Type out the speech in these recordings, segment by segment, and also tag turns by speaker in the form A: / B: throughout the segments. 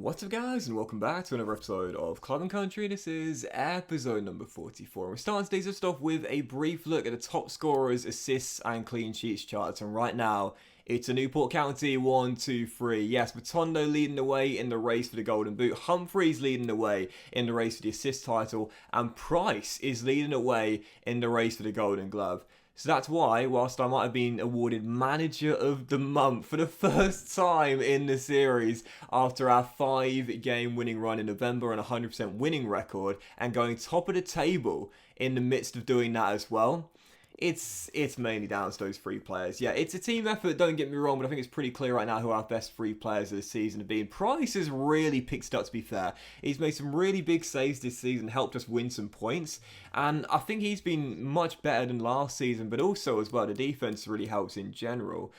A: What's up guys, and welcome back to another episode of Club and Country. This is episode number 44. We're starting today's stuff with a brief look at the top scorers, assists and clean sheets charts. And right now, it's a Newport County 1, 2, 3. Yes, Matondo leading the way in the race for the Golden Boot. Humphreys leading the way in the race for the assist title. And Price is leading the way in the race for the Golden Glove. So that's why, whilst I might have been awarded Manager of the Month for the first time in the series after our 5-game winning run in November and 100% winning record, and going top of the table in the midst of doing that as well, it's mainly down to those three players. Yeah, it's a team effort, don't get me wrong, but I think it's pretty clear right now who our best three players of the season have been. Price has really picked it up, to be fair. He's made some really big saves this season, helped us win some points, and I think he's been much better than last season, but also as well, the defense really helps in general.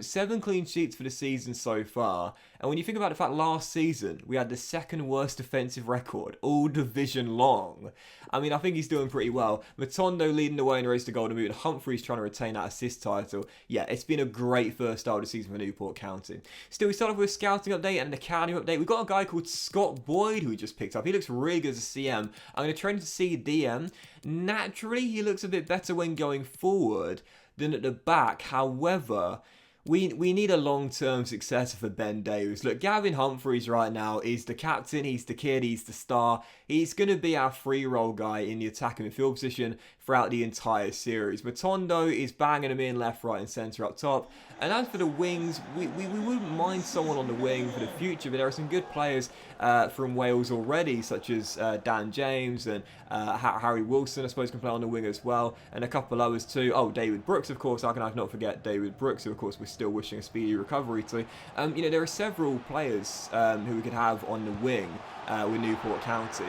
A: 7 clean sheets for the season so far, and when you think about the fact last season, we had the second worst defensive record, all division long. I mean, I think he's doing pretty well. Matondo leading the way in the race to Golden Boot, and Humphreys trying to retain that assist title. Yeah, it's been a great first start of the season for Newport County. Still, we start off with a scouting update and an academy update. We've got a guy called Scott Boyd who we just picked up. He looks really good as a CM. I'm going to train him to CDM. Naturally, he looks a bit better when going forward than at the back. However, we need a long-term successor for Ben Davis. Look, Gavin Humphreys right now is the captain, he's the kid, he's the star. He's going to be our free-roll guy in the attacking midfield position throughout the entire series. Matondo is banging him in left, right and centre up top. And as for the wings, we wouldn't mind someone on the wing for the future, but there are some good players from Wales already, such as Dan James and Harry Wilson, I suppose, can play on the wing as well, and a couple others too. Oh, David Brooks, of course. How can I not forget David Brooks, who, of course, we're still wishing a speedy recovery to. There are several players who we could have on the wing with Newport County.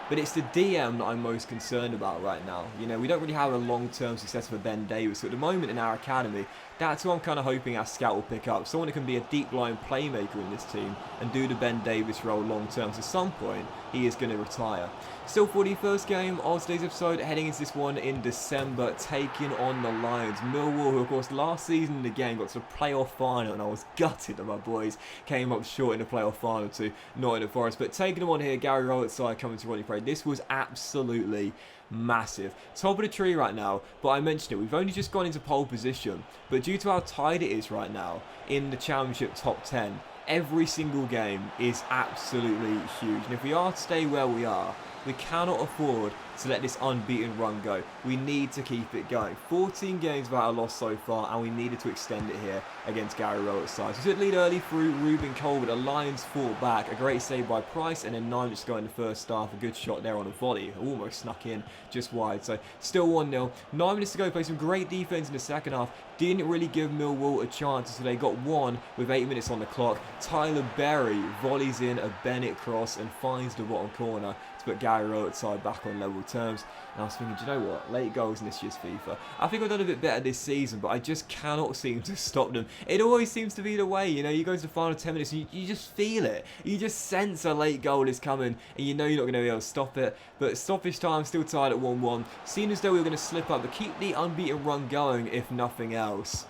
A: But it's the DM that I'm most concerned about right now. We don't really have a long-term success for Ben Davis. So at the moment in our academy, that's who I'm kind of hoping our scout will pick up. Someone who can be a deep-line playmaker in this team and do the Ben Davis role long-term. So at some point, he is going to retire. Still for the first game of today's episode, heading into this one in December, taking on the Lions. Millwall, who of course last season in the game got to the playoff final, and I was gutted that my boys came up short in the playoff final to Nottingham Forest. But taking them on here, Gary Rowett's side coming to Rodney Parade. This was absolutely massive. Top of the tree right now, but I mentioned it, we've only just gone into pole position, but due to how tight it is right now in the championship top 10, every single game is absolutely huge, and if we are to stay where we are, we cannot afford to let this unbeaten run go. We need to keep it going. 14 games without a loss so far, and we needed to extend it here against Gary Rowett's side. So we took lead early through Ruben Cole, but the Lions fought back. A great save by Price, and then 9 minutes to go in the first half. A good shot there on a volley. Almost snuck in just wide. So still 1-0. 9 minutes to go. Play some great defense in the second half. Didn't really give Millwall a chance, so they got one with 8 minutes on the clock. Tyler Berry volleys in a Bennett cross and finds the bottom corner to put Gary Rowett's side back on level terms. And I was thinking, do you know what? Late goals in this year's FIFA. I think I've done a bit better this season, but I just cannot seem to stop them. It always seems to be the way, you go to the final 10 minutes and you just feel it. You just sense a late goal is coming and you know you're not going to be able to stop it. But stoppage time still tied at 1-1. Seemed as though we were going to slip up, but keep the unbeaten run going if nothing else.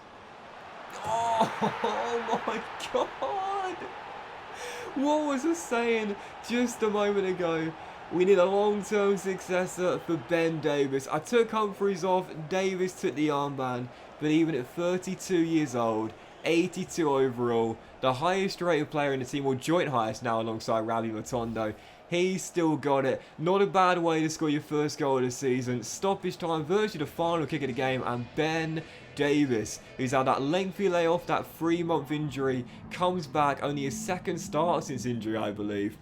A: Oh my God! What was I saying just a moment ago? We need a long-term successor for Ben Davis. I took Humphreys off, Davis took the armband, but even at 32 years old, 82 overall, the highest rated player in the team, or joint highest now alongside Rabbi Matondo, he's still got it. Not a bad way to score your first goal of the season. Stoppage time, virtually the final kick of the game, and Ben Davis, who's had that lengthy layoff, that 3-month injury, comes back, only his second start since injury, I believe,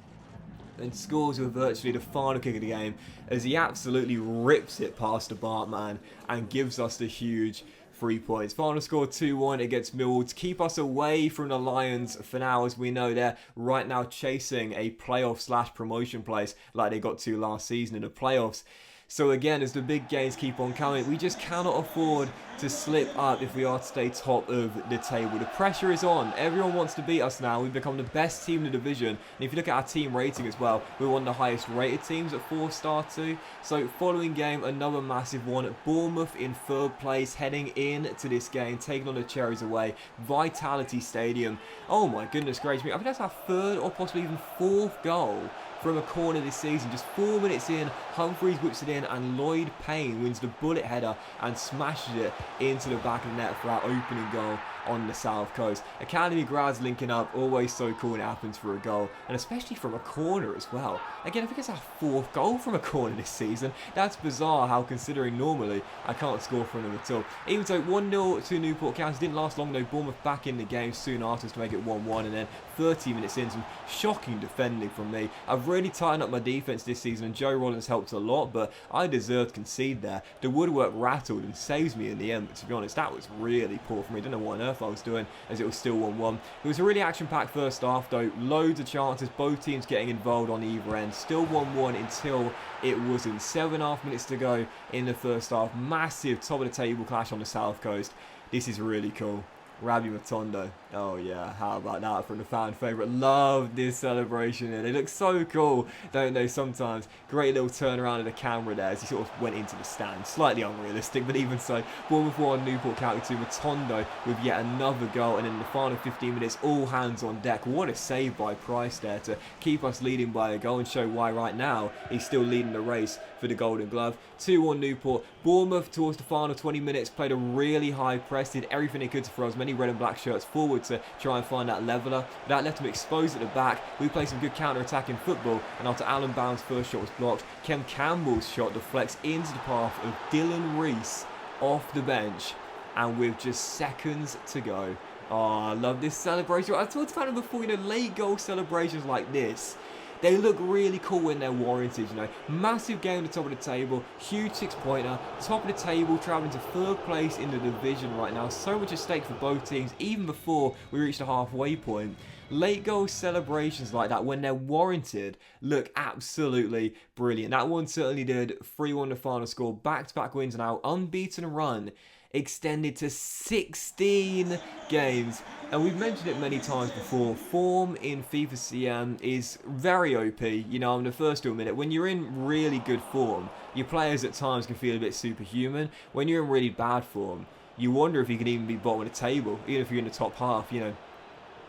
A: and scores with virtually the final kick of the game as he absolutely rips it past the Bartman and gives us the huge 3 points. Final score 2-1 against Millwall to keep us away from the Lions for now, as we know they're right now chasing a playoff/promotion place like they got to last season in the playoffs. So again, as the big games keep on coming, we just cannot afford to slip up if we are to stay top of the table. The pressure is on. Everyone wants to beat us now. We've become the best team in the division. And if you look at our team rating as well, we're one of the highest rated teams at 4-star too. So following game, another massive one. Bournemouth in third place, heading into this game, taking on the Cherries away. Vitality Stadium. Oh my goodness gracious me. I think that's our third or possibly even fourth goal from a corner this season. Just 4 minutes in, Humphreys whips it in, and Lloyd Payne wins the bullet header and smashes it into the back of the net for our opening goal on the south coast. Academy grads linking up, always so cool when it happens for a goal, and especially from a corner as well. Again, I think it's our fourth goal from a corner this season. That's bizarre, how considering normally I can't score from them at all. Even so, 1-0 to Newport County. Didn't last long though. Bournemouth back in the game soon after to make it 1-1, and then 30 minutes in, some shocking defending from me. I've really tightened up my defence this season, and Joe Rollins helped a lot, but I deserved to concede there. The woodwork rattled and saves me in the end, but to be honest, that was really poor for me. I don't know what on earth I was doing, as it was still 1-1. It was a really action-packed first half though. Loads of chances, both teams getting involved on either end. Still 1-1 until it wasn't. 7.5 minutes to go in the first half. Massive top of the table clash on the south coast. This is really cool. Rabbi Matondo. Oh yeah, how about that from the fan favourite? Love this celebration here. They look so cool, don't they, sometimes? Great little turnaround of the camera there as he sort of went into the stand. Slightly unrealistic, but even so. Bournemouth 1, Newport County 2. Matondo with yet another goal, and in the final 15 minutes, all hands on deck. What a save by Price there to keep us leading by a goal and show why right now he's still leading the race for the Golden Glove. 2-1 Newport. Bournemouth towards the final 20 minutes played a really high press, did everything they could to throw as many red and black shirts forward to try and find that leveller. That left him exposed at the back. We played some good counter-attacking football, and after Alan Bound's first shot was blocked, Kem Campbell's shot deflects into the path of Dylan Reese off the bench, and with just seconds to go. Oh, I love this celebration. I talked about it before, you know, late goal celebrations like this. They look really cool when they're warranted, you know. Massive game at the top of the table, huge 6-pointer, top of the table, travelling to third place in the division right now. So much at stake for both teams, even before we reach the halfway point. Late goal celebrations like that, when they're warranted, look absolutely brilliant. That one certainly did. 3-1 the final score, back-to-back wins now, unbeaten run extended to 16 games. And we've mentioned it many times before, form in FIFA CM is very OP. You know, I'm the first to admit it. When you're in really good form, your players at times can feel a bit superhuman. When you're in really bad form, you wonder if you can even be bottom of the table, even if you're in the top half, you know.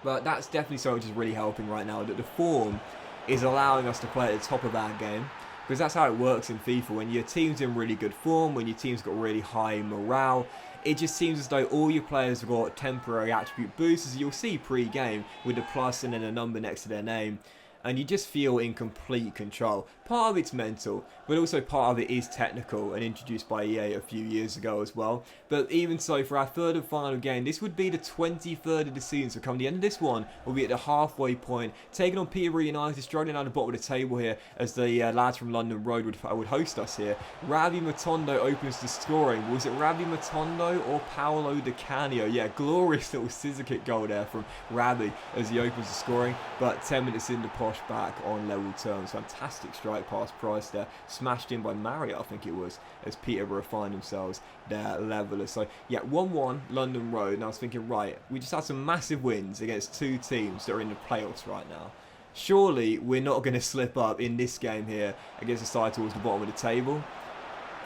A: But that's definitely something which is really helping right now, that the form is allowing us to play at the top of our game. Because that's how it works in FIFA. When your team's in really good form, when your team's got really high morale, it just seems as though all your players have got temporary attribute boosts, as you'll see pre-game, with the plus and then a number next to their name. And you just feel in complete control. Part of it's mental, but also part of it is technical and introduced by EA a few years ago as well. But even so, for our third and final game, this would be the 23rd of the season. So come the end of this one, we'll be at the halfway point, taking on Peterborough United, struggling down the bottom of the table here, as the lads from London Road would host us here. Rabbi Matondo opens the scoring. Was it Rabbi Matondo or Paolo Di Canio? Yeah, glorious little scissor kick goal there from Rabbi as he opens the scoring. But 10 minutes in, the Posh back on level terms. Fantastic strike past Price there, smashed in by Marriott, I think it was, as Peterborough find themselves their leveller. So yeah, 1-1 London Road, and I was thinking, right, we just had some massive wins against two teams that are in the playoffs right now. Surely we're not going to slip up in this game here against the side towards the bottom of the table.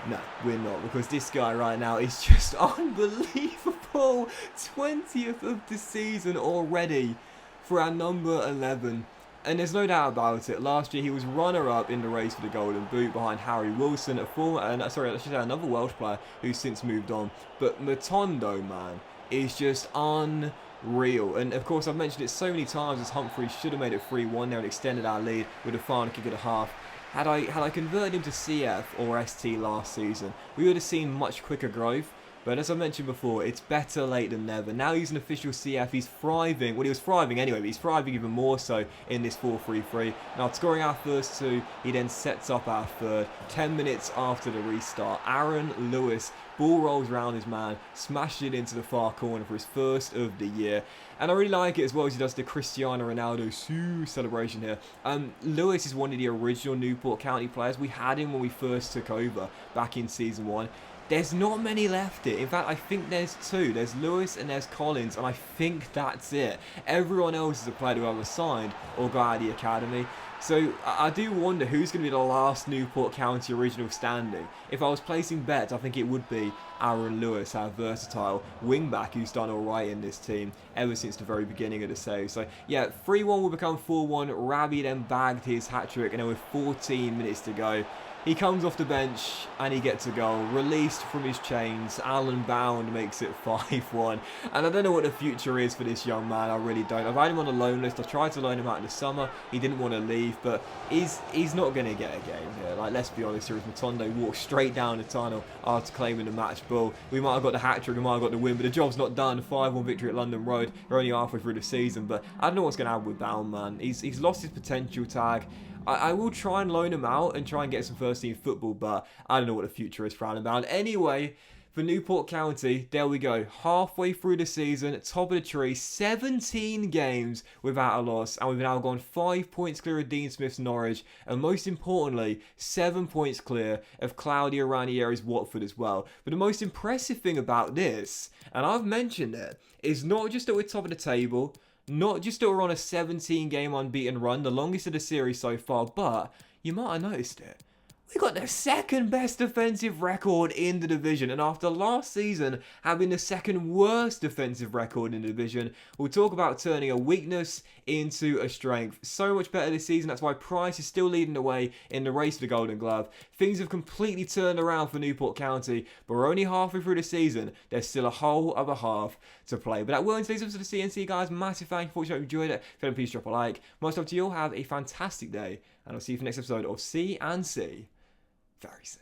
A: No, we're not, because this guy right now is just unbelievable. 20th of the season already for our number 11. And there's no doubt about it. Last year he was runner-up in the race for the Golden Boot behind Harry Wilson, another Welsh player who's since moved on. But Matondo, man, is just unreal. And of course, I've mentioned it so many times, as Humphreys should have made it 3-1 there and extended our lead with a final kick at the half. Had I converted him to CF or ST last season, we would have seen much quicker growth. But as I mentioned before, it's better late than never. Now he's an official CF. He's thriving. Well, he was thriving anyway, but he's thriving even more so in this 4-3-3. Now, scoring our first two, he then sets up our third. 10 minutes after the restart, Aaron Lewis, ball rolls around his man, smashes it into the far corner for his first of the year. And I really like it as well as he does the Cristiano Ronaldo celebration here. Lewis is one of the original Newport County players. We had him when we first took over back in Season 1. There's not many left here. In fact, I think there's two. There's Lewis and there's Collins, and I think that's it. Everyone else is a player who either signed or got out of the academy. So I do wonder who's going to be the last Newport County original standing. If I was placing bets, I think it would be Aaron Lewis, our versatile wingback who's done alright in this team ever since the very beginning of the save. So yeah, 3-1 will become 4-1. Rabbi then bagged his hat-trick, and then with 14 minutes to go, he comes off the bench and he gets a goal. Released from his chains, Alan Bound makes it 5-1. And I don't know what the future is for this young man, I really don't. I've had him on a loan list. I tried to loan him out in the summer. He didn't want to leave, but he's not going to get a game here. Like, let's be honest here, as Matondo walks straight down the tunnel after claiming the match ball. We might have got the hat-trick, we might have got the win, but the job's not done. 5-1 victory at London Road. We're only halfway through the season, but I don't know what's going to happen with Bound, man. He's lost his potential tag. I will try and loan him out and try and get some first team football, but I don't know what the future is for Alan Bound. Anyway, for Newport County, there we go. Halfway through the season, top of the tree, 17 games without a loss, and we've now gone 5 points clear of Dean Smith's Norwich, and most importantly, 7 points clear of Claudio Ranieri's Watford as well. But the most impressive thing about this, and I've mentioned it, is not just that we're top of the table, not just that we're on a 17-game unbeaten run, the longest of the series so far, but you might have noticed it. We got the second best defensive record in the division, and after last season having the second worst defensive record in the division, we'll talk about turning a weakness into a strength. So much better this season. That's why Price is still leading the way in the race for the Golden Glove. Things have completely turned around for Newport County, but we're only halfway through the season. There's still a whole other half to play. But that will end today's episode of CNC, guys. Massive thank you for watching. I hope you enjoyed it. If you did, please drop a like. Most of you all have a fantastic day, and I'll see you for the next episode of CNC very soon.